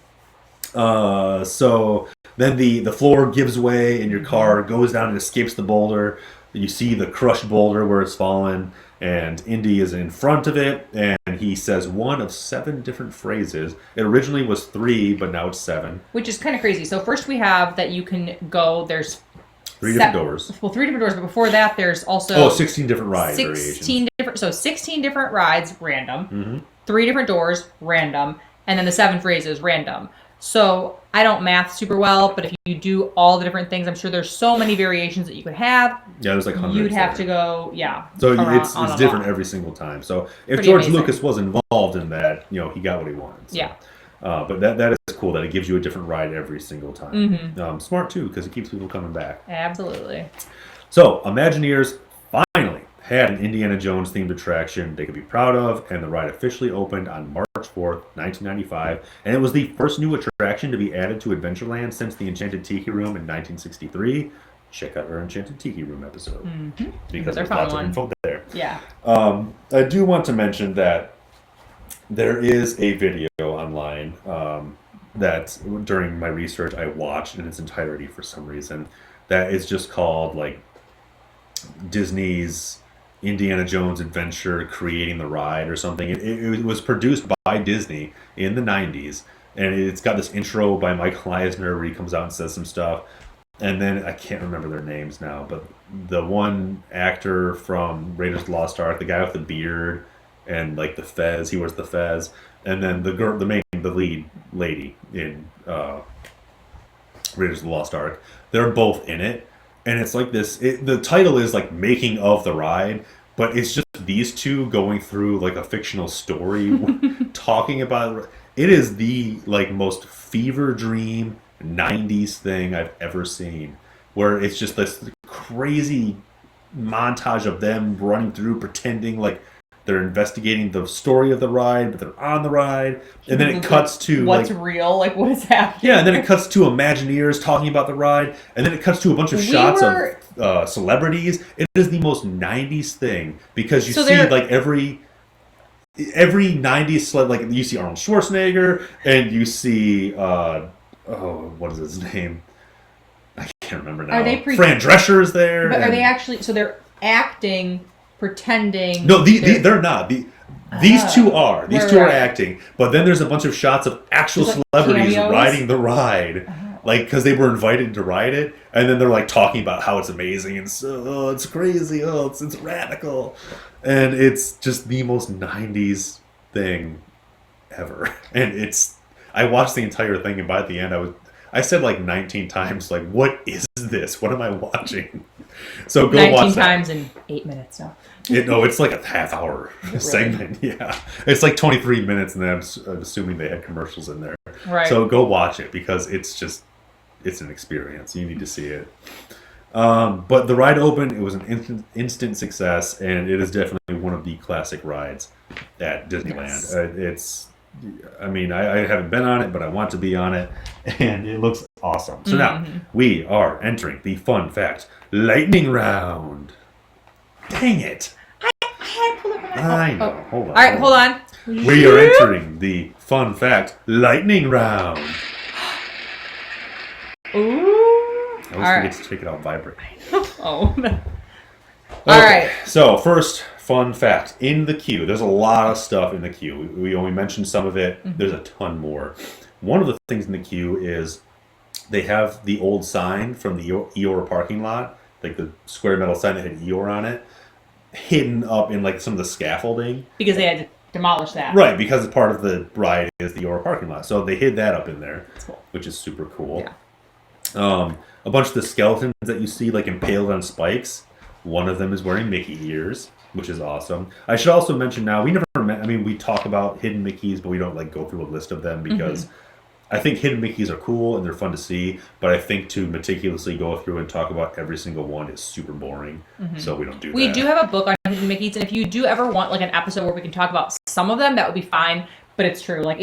So then the floor gives way, and your car goes down and escapes the boulder. You see the crushed boulder where it's fallen, and Indy is in front of it, and he says one of 7 different phrases. It originally was 3, but now it's 7. Which is kind of crazy. So first we have that you can go, there's 3 different doors. Well, 3 different doors, but before that there's also 16 different ride variations. 16 different rides, random. Mm-hmm. 3 different doors, random. And then the 7 phrases, random. So I don't math super well, but if you do all the different things, I'm sure there's so many variations that you could have. Yeah, there's like hundreds. You'd have to go, So around, it's different every single time. So if Pretty George amazing. Lucas was involved in that, he got what he wanted. So. Yeah. But that is cool that it gives you a different ride every single time. Mm-hmm. Smart too, because it keeps people coming back. Absolutely. So Imagineers finally had an Indiana Jones themed attraction they could be proud of, and the ride officially opened on March 4th, 1995, and it was the first new attraction to be added to Adventureland since the Enchanted Tiki Room in 1963. Check out our Enchanted Tiki Room episode because there's lots of info there. Yeah. I do want to mention that there is a video online that during my research I watched in its entirety for some reason that is just called like Disney's Indiana Jones Adventure Creating the Ride or something. It was produced by Disney in the 90s, and it's got this intro by Michael Eisner where he comes out and says some stuff. And then I can't remember their names now, but the one actor from Raiders of the Lost Ark, the guy with the beard and like the fez, he wears the fez, and then the lead lady in Raiders of the Lost Ark, they're both in it. And it's like this, the title is like Making of the Ride, but it's just these two going through like a fictional story talking about it. Is the like most fever dream 90s thing I've ever seen, where it's just this crazy montage of them running through pretending like they're investigating the story of the ride, but they're on the ride, and then it cuts to what's real, like what is happening. Yeah, and then it cuts to Imagineers talking about the ride, and then it cuts to a bunch of shots of celebrities. It is the most 90s thing because you see like every 90s like you see Arnold Schwarzenegger and you see what is his name? I can't remember now. Fran Drescher is there. But are they actually? So they're acting, pretending. No, they're not. These two are. These two are acting. But then there's a bunch of shots of actual celebrities riding the ride. Like, because they were invited to ride it. And then they're, like, talking about how it's amazing. And so, it's crazy. Oh, it's radical. And it's just the most 90s thing ever. And I watched the entire thing. And by the end, I said, like, 19 times, like, what is this? What am I watching? So go watch that. 19 times in 8 minutes now. It's like a half-hour segment. Yeah, it's like 23 minutes, and then I'm assuming they had commercials in there. Right. So go watch it because it's an experience. You need to see it. But the ride opened. It was an instant success, and it is definitely one of the classic rides at Disneyland. Yes. I haven't been on it, but I want to be on it, and it looks awesome. So now we are entering the fun fact lightning round. Dang it! I had to pull up my I know. Hold on. All right, hold on. We are entering the fun fact lightning round. Ooh. I always forget to take it out vibrate. Oh. Okay, All right. so first fun fact in the queue. There's a lot of stuff in the queue. We only mentioned some of it. There's a ton more. One of the things in the queue is they have the old sign from the Eeyore parking lot, like the square metal sign that had Eeyore on it, hidden up in like some of the scaffolding. Because they had to demolish that. Right, because part of the ride is the Eeyore parking lot. So they hid that up in there, That's cool. which is super cool. Yeah. A bunch of the skeletons that you see like impaled on spikes, one of them is wearing Mickey ears, which is awesome. I should also mention now, we talk about hidden Mickeys, but we don't like go through a list of them because I think hidden Mickeys are cool and they're fun to see, but I think to meticulously go through and talk about every single one is super boring, so we don't do that. We do have a book on hidden Mickeys, and if you do ever want like an episode where we can talk about some of them, that would be fine. But it's true, like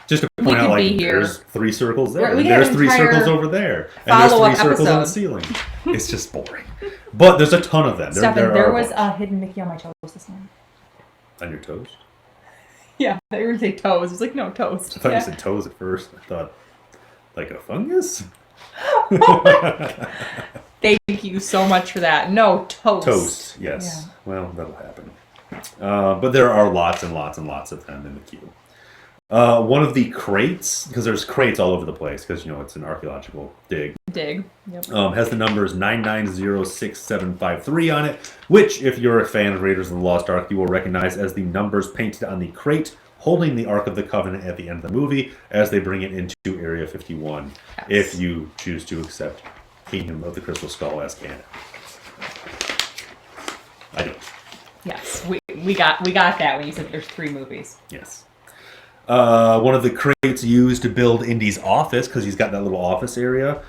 just to point out, like, here. there's 3 circles there, Right, and there's 3 circles over there, and there's 3 circles on the ceiling. It's just boring. But there's a ton of them. Stefan, there was a hidden Mickey on my toast this morning. On your toast? Yeah, they were going to say toes. I was like, no, toast. I thought you said toes at first. I thought, like a fungus? Thank you so much for that. No, toast. Toast, yes. Yeah. Well, that'll happen. But there are lots and lots and lots of them in the queue. One of the crates, because there's crates all over the place, because, it's an archaeological dig. Yep. Has the numbers 9906753 on it, which, if you're a fan of Raiders of the Lost Ark, you will recognize as the numbers painted on the crate holding the Ark of the Covenant at the end of the movie as they bring it into Area 51, if you choose to accept Kingdom of the Crystal Skull as canon. I don't. Yes, we got that when you said there's 3 movies. Yes. One of the crates used to build Indy's office, because he's got that little office area,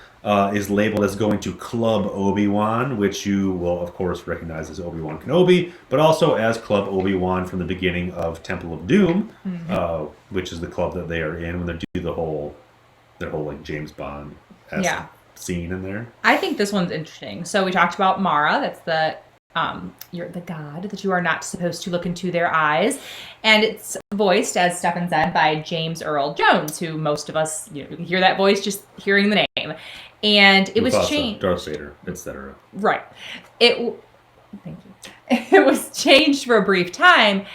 is labeled as going to Club Obi-Wan, which you will, of course, recognize as Obi-Wan Kenobi, but also as Club Obi-Wan from the beginning of Temple of Doom, which is the club that they are in when they do their whole like James Bond scene in there. I think this one's interesting. So we talked about Mara. That's you're the god that you are not supposed to look into their eyes, and it's voiced, as Stefan said, by James Earl Jones, who most of us hear that voice just hearing the name, and it was changed. Darth Vader, etc. Right. Thank you. It was changed for a brief time,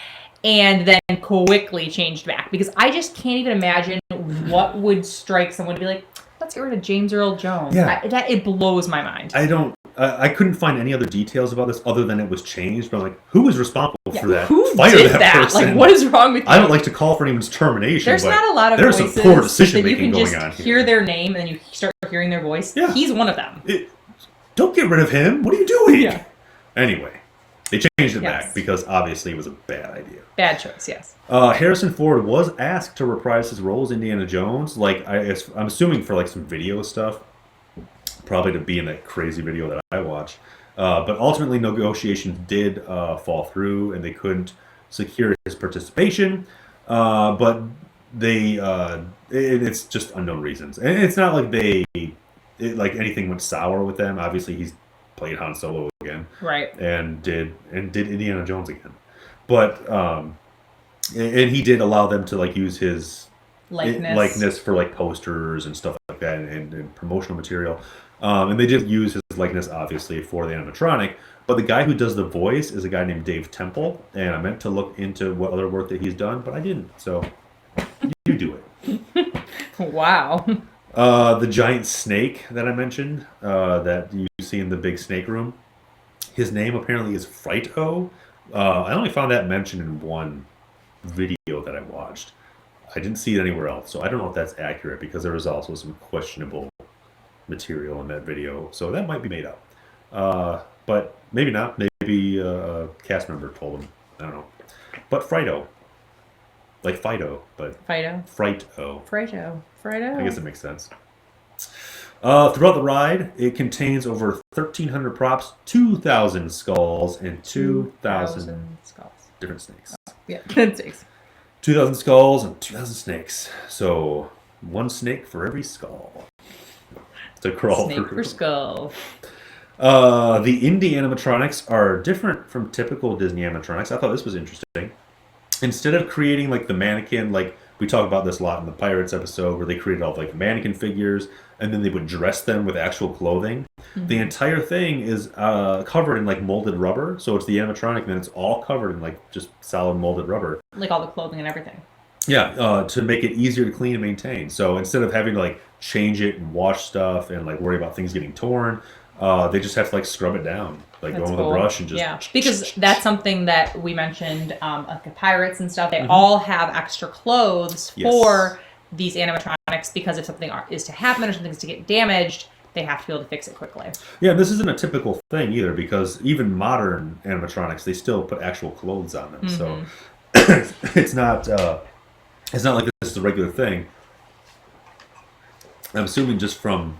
and then quickly changed back because I just can't even imagine what would strike someone to be like, let's get rid of James Earl Jones. Yeah. It blows my mind. I couldn't find any other details about this other than it was changed. But I'm like, who was responsible for that? Who Fire did that person. Like, what is wrong with you? I don't like to call for anyone's termination. There's not a lot of there's voices some poor decision that you making can going just on hear their name and then you start hearing their voice. Yeah. He's one of them. Don't get rid of him. What are you doing? Yeah. Anyway, they changed it back because obviously it was a bad idea. Bad choice, yes. Harrison Ford was asked to reprise his role as Indiana Jones. Like I'm assuming for like some video stuff, probably to be in that crazy video that I watched. But ultimately, negotiations did fall through, and they couldn't secure his participation. But they, it's just unknown reasons, and it's not like like anything went sour with them. Obviously, he's played Han Solo again, right? And did Indiana Jones again, but and he did allow them to like use his likeness for like posters and stuff like that, and promotional material. And they did use his likeness, obviously, for the animatronic. But the guy who does the voice is a guy named Dave Temple. And I meant to look into what other work that he's done, but I didn't. So you do it. Wow. The giant snake that I mentioned, that you see in the big snake room, his name apparently is Frito. I only found that mentioned in one video that I watched. I didn't see it anywhere else. So I don't know if that's accurate because there was also some questionable material in that video, so that might be made up, but maybe not. Maybe a cast member told him. I don't know. But Frito, like Fido, but Frito. I guess it makes sense. Throughout the ride, it contains over 1,300 props, 2,000 skulls, and 2,000 different snakes. Snakes. 2,000 skulls and 2,000 snakes. So one snake for every skull to crawl Snake through. per skull. The indie animatronics are different from typical Disney animatronics. I thought this was interesting. Instead of creating like the mannequin, like we talk about this a lot in the Pirates episode, where they created all like mannequin figures and then they would dress them with actual clothing. The entire thing is covered in like molded rubber, so it's the animatronic, and then it's all covered in like just solid molded rubber. Like all the clothing and everything. Yeah, to make it easier to clean and maintain. So instead of having to like change it and wash stuff and like worry about things getting torn, they just have to like scrub it down, like That's go with cool. a brush and just Yeah, because that's something that we mentioned, like the pirates and stuff. They all have extra clothes Yes. for these animatronics because if something is to happen or something's to get damaged, they have to be able to fix it quickly. Yeah, this isn't a typical thing either, because even modern animatronics, they still put actual clothes on them. So it's not like this is a regular thing. I'm assuming just from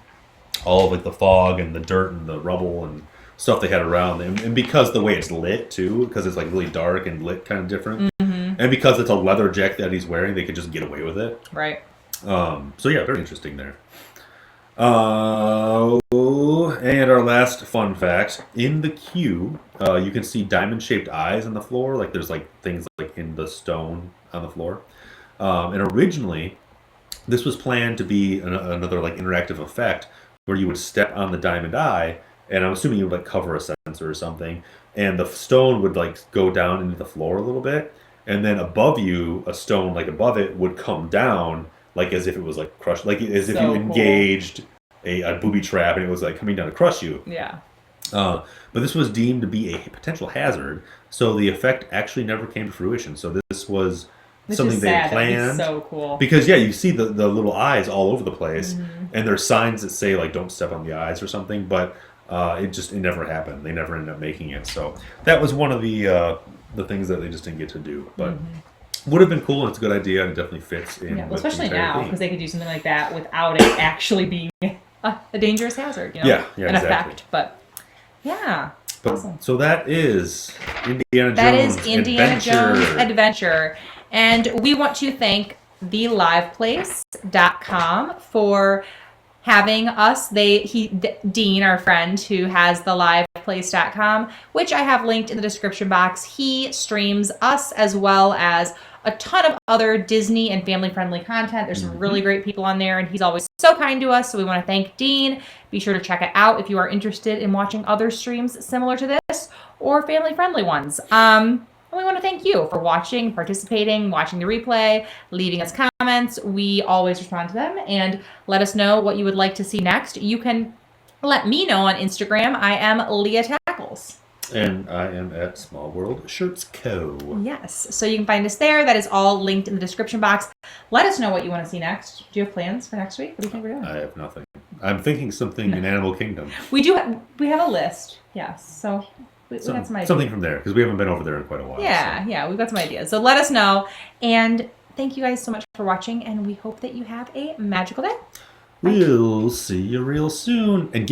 all of like the fog and the dirt and the rubble and stuff they had around, and because the way it's lit too, because it's like really dark and lit kind of different, and because it's a leather jacket that he's wearing, they could just get away with it. Right. So yeah, very interesting there. And our last fun fact: in the queue, you can see diamond-shaped eyes on the floor. Like there's like things like in the stone on the floor. And originally, this was planned to be another like interactive effect where you would step on the diamond eye, and I'm assuming you would like cover a sensor or something, and the stone would like go down into the floor a little bit, and then above you, a stone like above it would come down, like as if it was like crushed, like as if So you cool. engaged a booby trap and it was like coming down to crush you. Yeah. But this was deemed to be a potential hazard, so the effect actually never came to fruition. So this was Which something is they sad. planned. That'd be so cool. Because yeah, you see the little eyes all over the place, and there's signs that say like "Don't step on the eyes" or something, but it never happened. They never ended up making it. So that was one of the things that they just didn't get to do. But would have been cool, and it's a good idea, and it definitely fits in. Yeah, well, with the especially entire now theme. because they could do something like that without it actually being a dangerous hazard. You know? Yeah, an exactly. effect. But yeah. But, Awesome. So that is Indiana Jones. That is Indiana Adventure. Jones Adventure. And we want to thank theliveplace.com for having us. Dean, our friend who has theliveplace.com, which I have linked in the description box. He streams us as well as a ton of other Disney and family-friendly content. There's some really great people on there, and he's always so kind to us. So we want to thank Dean. Be sure to check it out if you are interested in watching other streams similar to this or family-friendly ones. And we want to thank you for watching, participating, watching the replay, leaving us comments. We always respond to them, and let us know what you would like to see next. You can let me know on Instagram. I am Leah Tackles. And I am at Small World Shirts Co. Yes, so you can find us there. That is all linked in the description box. Let us know what you want to see next. Do you have plans for next week? What do you think we're doing? I have nothing. I'm thinking something in Animal Kingdom. We have a list. Yes, so we got some ideas. Something from there, because we haven't been over there in quite a while. Yeah, we've got some ideas. So let us know. And thank you guys so much for watching, and we hope that you have a magical day. We'll see you real soon. And